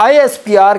ISPR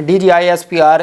DG ISPR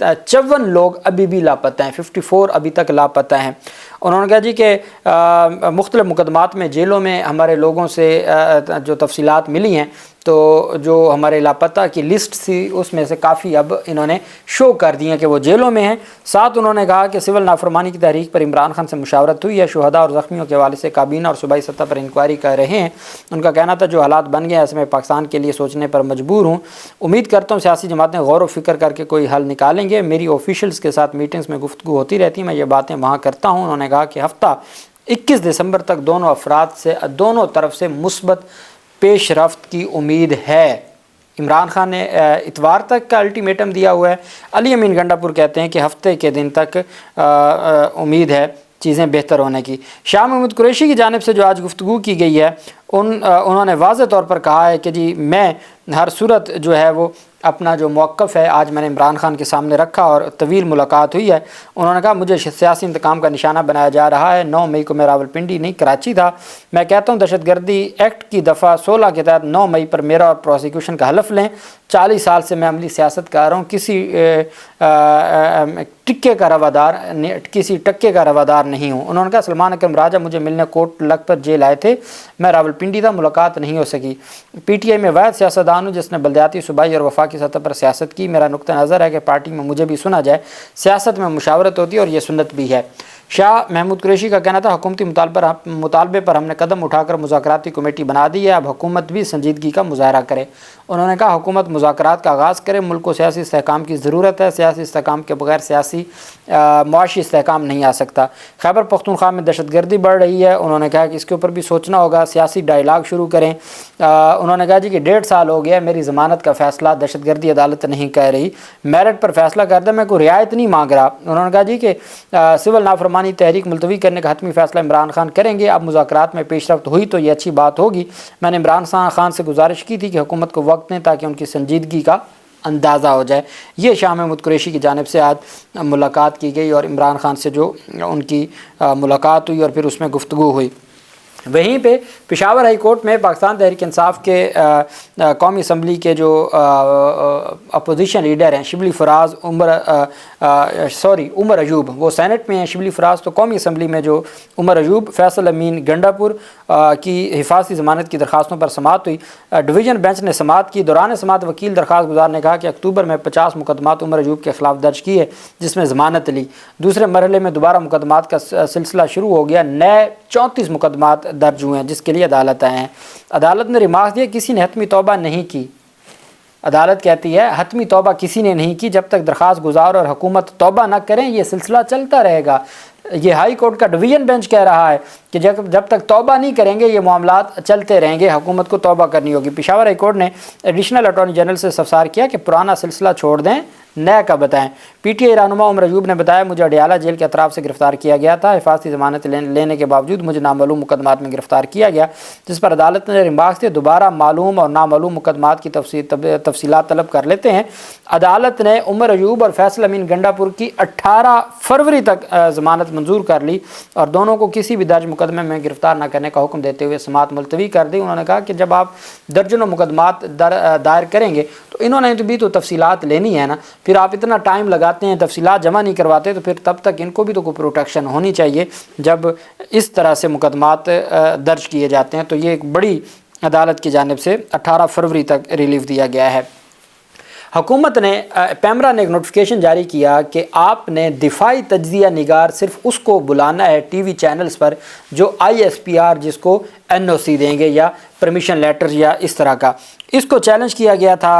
54 لوگ ابھی بھی لاپتہ ہیں، 54 ابھی تک لاپتہ ہیں۔ انہوں نے کہا جی کہ مختلف مقدمات میں جیلوں میں ہمارے لوگوں سے جو تفصیلات ملی ہیں، تو جو ہمارے لاپتہ کی لسٹ تھی اس میں سے کافی اب انہوں نے شو کر دی ہیں کہ وہ جیلوں میں ہیں۔ ساتھ انہوں نے کہا کہ سول نافرمانی کی تحریک پر عمران خان سے مشاورت ہوئی ہے، شہداء اور زخمیوں کے حوالے سے کابینہ اور صوبائی سطح پر انکوائری کر رہے ہیں۔ ان کا کہنا تھا جو حالات بن گئے ایسے میں پاکستان کے لیے سوچنے پر مجبور ہوں، امید کرتا ہوں سیاسی جماعتیں غور و فکر کر کے کوئی حل نکالیں گے۔ میری آفیشلز کے ساتھ میٹنگز میں گفتگو ہوتی رہتی ہے، میں یہ باتیں وہاں کرتا ہوں۔ انہوں نے کہا کہ ہفتہ 21 دسمبر تک دونوں افراد سے دونوں طرف سے مثبت پیش رفت کی امید ہے۔ عمران خان نے اتوار تک کا الٹیمیٹم دیا ہوا ہے۔ علی امین گنڈا پور کہتے ہیں کہ ہفتے کے دن تک امید ہے چیزیں بہتر ہونے کی۔ شاہ محمود قریشی کی جانب سے جو آج گفتگو کی گئی ہے، انہوں نے واضح طور پر کہا ہے کہ جی میں ہر صورت جو ہے وہ اپنا جو موقف ہے آج میں نے عمران خان کے سامنے رکھا اور طویل ملاقات ہوئی ہے۔ انہوں نے کہا مجھے سیاسی انتقام کا نشانہ بنایا جا رہا ہے۔ 9 مئی کو میں راولپنڈی نہیں کراچی تھا۔ میں کہتا ہوں دہشت گردی ایکٹ کی دفعہ 16 کے تحت 9 مئی پر میرا اور پروسیکیوشن کا حلف لیں۔ 40 سال سے میں عملی سیاست کر رہا ہوں، کسی ٹکے کا روادار نہیں ہوں۔ انہوں نے کہا سلمان اکرم راجہ مجھے ملنے کوٹ لگ پر جیل آئے تھے، میں راولپنڈی تھا، ملاقات نہیں ہو سکی۔ پی ٹی آئی میں واحد سیاستدان ہوں جس نے بلدیاتی، صوبائی اور وفاقی سطح پر سیاست کی۔ میرا نقطہ نظر ہے کہ پارٹی میں مجھے بھی سنا جائے، سیاست میں مشاورت ہوتی ہے اور یہ سنت بھی ہے۔ شاہ محمود قریشی کا کہنا تھا حکومتی مطالبے پر ہم نے قدم اٹھا کر مذاکراتی کمیٹی بنا دی ہے، اب حکومت بھی سنجیدگی کا مظاہرہ کرے۔ انہوں نے کہا حکومت مذاکرات کا آغاز کرے، ملک کو سیاسی استحکام کی ضرورت ہے، سیاسی استحکام کے بغیر معاشی استحکام نہیں آ سکتا۔ خیبر پختونخوا میں دہشت گردی بڑھ رہی ہے، انہوں نے کہا کہ اس کے اوپر بھی سوچنا ہوگا، سیاسی ڈائیلاگ شروع کریں۔ انہوں نے کہا جی کہ 1.5 سال ہو گیا میری ضمانت کا فیصلہ دہشت گردی عدالت نہیں کہہ رہی، میرٹ پر فیصلہ کر دے، میں کوئی رعایت نہیں مانگ رہا۔ انہوں نے کہا جی کہ سول نافرمانی تحریک ملتوی کرنے کا حتمی فیصلہ عمران خان کریں گے، اب مذاکرات میں پیش رفت ہوئی تو یہ اچھی بات ہوگی۔ میں نے عمران خان سے گزارش کی تھی کہ حکومت کو وقت دیں تاکہ ان کی سنجیدگی کا اندازہ ہو جائے۔ یہ شاہ محمود قریشی کی جانب سے آج ملاقات کی گئی اور عمران خان سے جو ان کی ملاقات ہوئی اور پھر اس میں گفتگو ہوئی۔ وہیں پہ پشاور ہائی کورٹ میں پاکستان تحریک انصاف کے قومی اسمبلی کے جو اپوزیشن لیڈر ہیں شبلی فراز عمر ایوب، وہ سینٹ میں ہیں شبلی فراز، تو قومی اسمبلی میں جو عمر ایوب، فیصل امین گنڈا پور کی حفاظتی ضمانت کی درخواستوں پر سماعت ہوئی۔ ڈویژن بینچ نے سماعت کی، دوران سماعت وکیل درخواست گزار نے کہا کہ اکتوبر میں 50 مقدمات عمر ایوب کے خلاف درج کیے جس میں ضمانت لی۔ دوسرے مرحلے میں دوبارہ مقدمات کا سلسلہ شروع ہو گیا، نئے 34 مقدمات درج ہوئے ہیں جس کے لیے عدالت آئے ہیں۔ عدالت نے ریمارک دیا کسی نے حتمی توبہ نہیں کی۔ عدالت کہتی ہے حتمی توبہ کسی نے نہیں کی، جب تک درخواست گزار اور حکومت توبہ نہ کریں یہ سلسلہ چلتا رہے گا۔ یہ ہائی کورٹ کا ڈویژن بینچ کہہ رہا ہے کہ جب تک توبہ نہیں کریں گے یہ معاملات چلتے رہیں گے، حکومت کو توبہ کرنی ہوگی۔ پشاور ہائی کورٹ نے ایڈیشنل اٹارنی جنرل سے استفسار کیا کہ پرانا سلسلہ چھوڑ دیں، نئے کا بتائیں۔ پی ٹی آئی رہنما عمر ایوب نے بتایا مجھے اڈیالہ جیل کے اطراف سے گرفتار کیا گیا تھا، حفاظتی ضمانت لینے کے باوجود مجھے نامعلوم مقدمات میں گرفتار کیا گیا، جس پر عدالت نے ریمارکس دیا دوبارہ معلوم اور نامعلوم مقدمات کی تفصیلات طلب کر لیتے ہیں۔ عدالت نے عمر ایوب اور فیصل امین گنڈا پور کی 18 فروری تک ضمانت منظور کر لی اور دونوں کو کسی بھی درج مقدمے میں گرفتار نہ کرنے کا حکم دیتے ہوئے سماعت ملتوی کر دی۔ انہوں نے کہا کہ جب آپ درجنوں مقدمات دائر کریں گے تو انہوں نے بھی تو تفصیلات لینی ہے نا، پھر آپ اتنا ٹائم لگاتے ہیں تفصیلات جمع نہیں کرواتے تو پھر تب تک ان کو بھی تو کوئی پروٹیکشن ہونی چاہیے جب اس طرح سے مقدمات درج کیے جاتے ہیں۔ تو یہ ایک بڑی عدالت کی جانب سے 18 فروری تک ریلیف دیا گیا ہے۔ حکومت نے پیمرا نے ایک نوٹیفیکیشن جاری کیا کہ آپ نے دفاعی تجزیہ نگار صرف اس کو بلانا ہے ٹی وی چینلز پر جو آئی ایس پی آر جس کو این او سی دیں گے یا پرمیشن لیٹر یا اس طرح کا۔ اس کو چیلنج کیا گیا تھا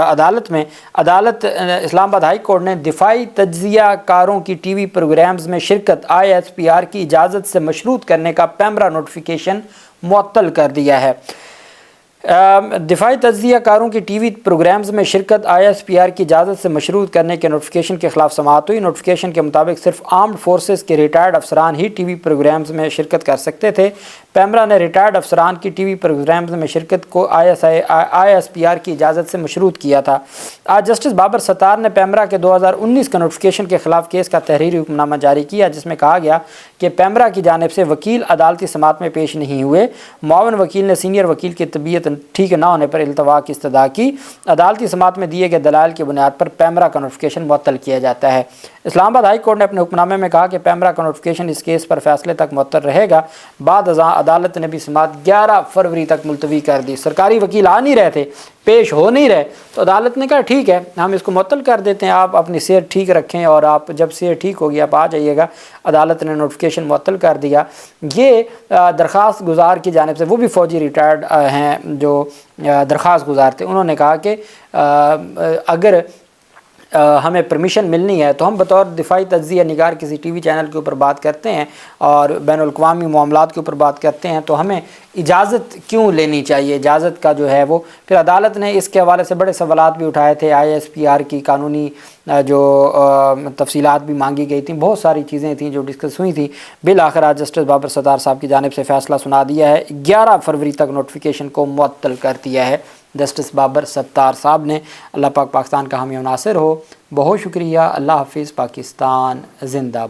عدالت میں۔ عدالت اسلام آباد ہائی کورٹ نے دفاعی تجزیہ کاروں کی ٹی وی پروگرامز میں شرکت آئی ایس پی آر کی اجازت سے مشروط کرنے کا پیمرا نوٹیفیکیشن معطل کر دیا ہے۔ دفاعی تجزیہ کاروں کی ٹی وی پروگرامز میں شرکت آئی ایس پی آر کی اجازت سے مشروط کرنے کے نوٹیفیکیشن کے خلاف سماعت ہوئی۔ نوٹیفیکیشن کے مطابق صرف آرمڈ فورسز کے ریٹائرڈ افسران ہی ٹی وی پروگرامز میں شرکت کر سکتے تھے۔ پیمرا نے ریٹائرڈ افسران کی ٹی وی پروگرامز میں شرکت کو آئی ایس پی آر کی اجازت سے مشروط کیا تھا۔ آج جسٹس بابر ستار نے پیمرا کے 2019 کے نوٹیفیکیشن کے خلاف کیس کا تحریری حکم نامہ جاری کیا جس میں کہا گیا کہ پیمرا کی جانب سے وکیل عدالتی سماعت میں پیش نہیں ہوئے، معاون وکیل نے سینئر وکیل کی طبیعت ٹھیک نہ ہونے پر التوا کی استدعا کی، عدالتی سماعت میں دیے گئے دلائل کی بنیاد پر پیمرا کا نوٹیفیکیشن معطل کیا جاتا ہے۔ اسلام آباد ہائی کورٹ نے اپنے حکم نامے میں کہا کہ پیمرا کا نوٹیفیکیشن اس کیس پر فیصلے تک معطل رہے گا۔ بعد ازاں عدالت نے بھی سماعت 11 فروری تک ملتوی کر دی۔ سرکاری وکیل آ نہیں رہے تھے، پیش ہو نہیں رہے، تو عدالت نے کہا ٹھیک ہے ہم اس کو معطل کر دیتے ہیں، آپ اپنی صحت ٹھیک رکھیں اور آپ جب صحت ٹھیک ہوگی آپ آ جائیے گا۔ عدالت نے نوٹیفیکیشن معطل کر دیا۔ یہ درخواست گزار کی جانب سے، وہ بھی فوجی ریٹائرڈ ہیں جو درخواست گزار تھے، انہوں نے کہا کہ اگر ہمیں پرمیشن ملنی ہے تو ہم بطور دفاعی تجزیہ نگار کسی ٹی وی چینل کے اوپر بات کرتے ہیں اور بین الاقوامی معاملات کے اوپر بات کرتے ہیں، تو ہمیں اجازت کیوں لینی چاہیے، اجازت کا جو ہے وہ۔ پھر عدالت نے اس کے حوالے سے بڑے سوالات بھی اٹھائے تھے، ISPR کی قانونی جو تفصیلات بھی مانگی گئی تھیں، بہت ساری چیزیں تھیں جو ڈسکس ہوئی تھیں۔ بالآخر آج جسٹس بابر ستار صاحب کی جانب سے فیصلہ سنا دیا ہے، 11 فروری تک نوٹیفیکیشن کو معطل کر دیا ہے جسٹس بابر ستار صاحب نے۔ اللہ پاک پاکستان کا حامی و ناصر ہو۔ بہت شکریہ۔ اللہ حافظ۔ پاکستان زندہ باد۔